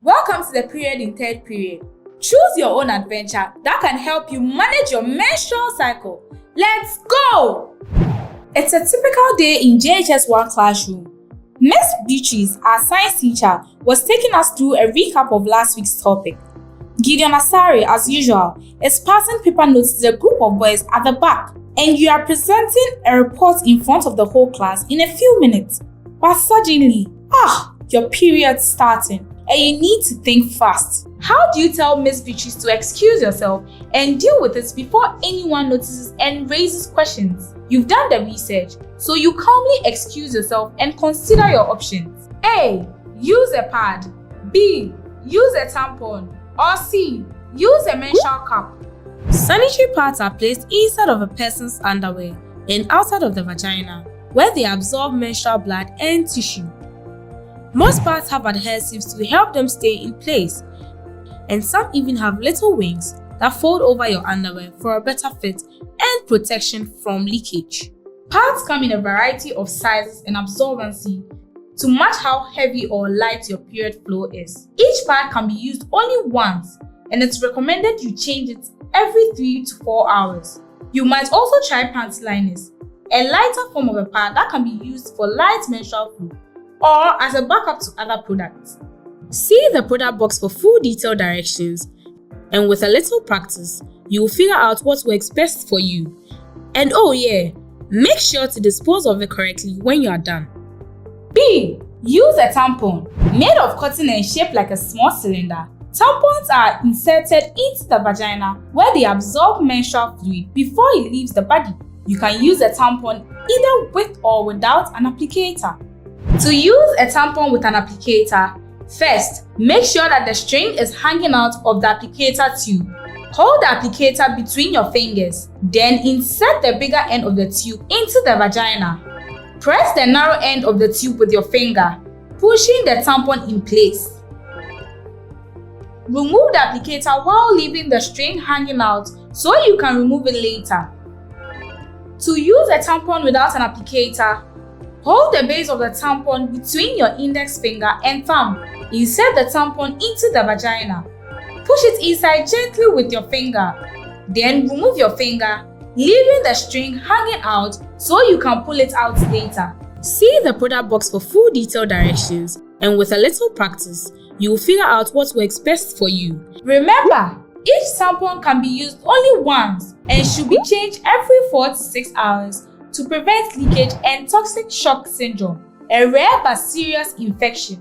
Welcome to the period in third period. Choose your own adventure that can help you manage your menstrual cycle. Let's go! It's a typical day in JHS 1 classroom. Miss Beatrice, our science teacher, was taking us through a recap of last week's topic. Gideon Asari, as usual, is passing paper notes to the group of boys at the back, and you are presenting a report in front of the whole class in a few minutes. But suddenly, your period's starting, and you need to think fast. How do you tell Miss Beatrice to excuse yourself and deal with it before anyone notices and raises questions? You've done the research, so you calmly excuse yourself and consider your options. A. Use a pad. B. Use a tampon. Or C. Use a menstrual cup. Sanitary pads are placed inside of a person's underwear and outside of the vagina, where they absorb menstrual blood and tissue. Most pads have adhesives to help them stay in place, and some even have little wings that fold over your underwear for a better fit and protection from leakage. Pads come in a variety of sizes and absorbency to match how heavy or light your period flow is. Each pad can be used only once, and it's recommended you change it every 3 to 4 hours. You might also try panty liners, a lighter form of a pad that can be used for light menstrual flow or as a backup to other products. See the product box for full detailed directions, and with a little practice, you will figure out what works best for you. And make sure to dispose of it correctly when you are done. B. Use a tampon. Made of cotton and shaped like a small cylinder, tampons are inserted into the vagina where they absorb menstrual fluid before it leaves the body. You can use a tampon either with or without an applicator. To use a tampon with an applicator, first, make sure that the string is hanging out of the applicator tube. Hold the applicator between your fingers, then insert the bigger end of the tube into the vagina. Press the narrow end of the tube with your finger, pushing the tampon in place. Remove the applicator while leaving the string hanging out so you can remove it later. To use a tampon without an applicator, hold the base of the tampon between your index finger and thumb. Insert the tampon into the vagina. Push it inside gently with your finger. Then remove your finger, leaving the string hanging out so you can pull it out later. See the product box for full detailed directions, and with a little practice, you will figure out what works best for you. Remember, each tampon can be used only once and should be changed every 4 to 6 hours to prevent leakage and toxic shock syndrome, a rare but serious infection.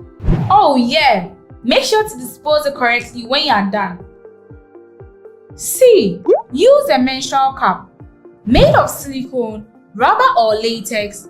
Make sure to dispose it correctly when you are done. C. Use a menstrual cup. Made of silicone, rubber or latex,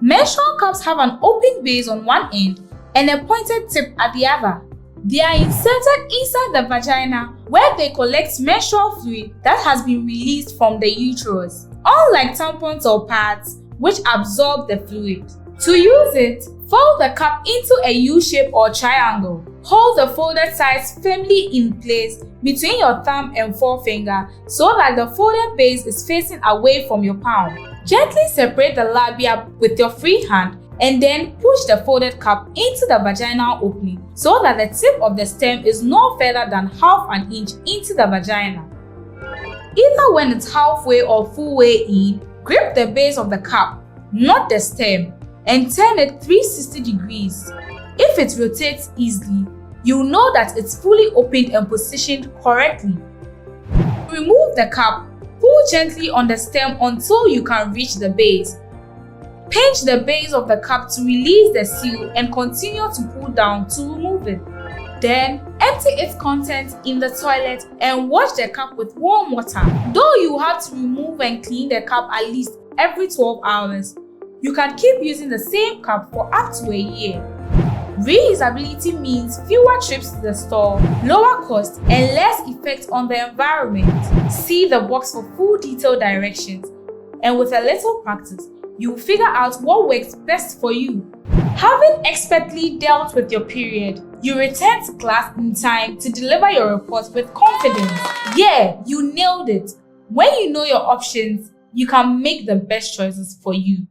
menstrual cups have an open base on one end and a pointed tip at the other. They are inserted inside the vagina where they collect menstrual fluid that has been released from the uterus, unlike tampons or pads which absorb the fluid. To use it, fold the cup into a U shape or triangle. Hold the folded sides firmly in place between your thumb and forefinger so that the folded base is facing away from your palm. Gently separate the labia with your free hand and then push the folded cup into the vaginal opening so that the tip of the stem is no further than half an inch into the vagina. Either when it's halfway or full way in, grip the base of the cup, not the stem, and turn it 360 degrees. If it rotates easily, you'll know that it's fully opened and positioned correctly. Remove the cup, pull gently on the stem until you can reach the base. Pinch the base of the cup to release the seal and continue to pull down to remove it. Then, empty its contents in the toilet and wash the cup with warm water. Though you have to remove and clean the cup at least every 12 hours, you can keep using the same cup for up to a year. Reusability means fewer trips to the store, lower cost, and less effect on the environment. See the box for full detailed directions, and with a little practice, you will figure out what works best for you. Having expertly dealt with your period, you return to class in time to deliver your report with confidence. You nailed it. When you know your options, you can make the best choices for you.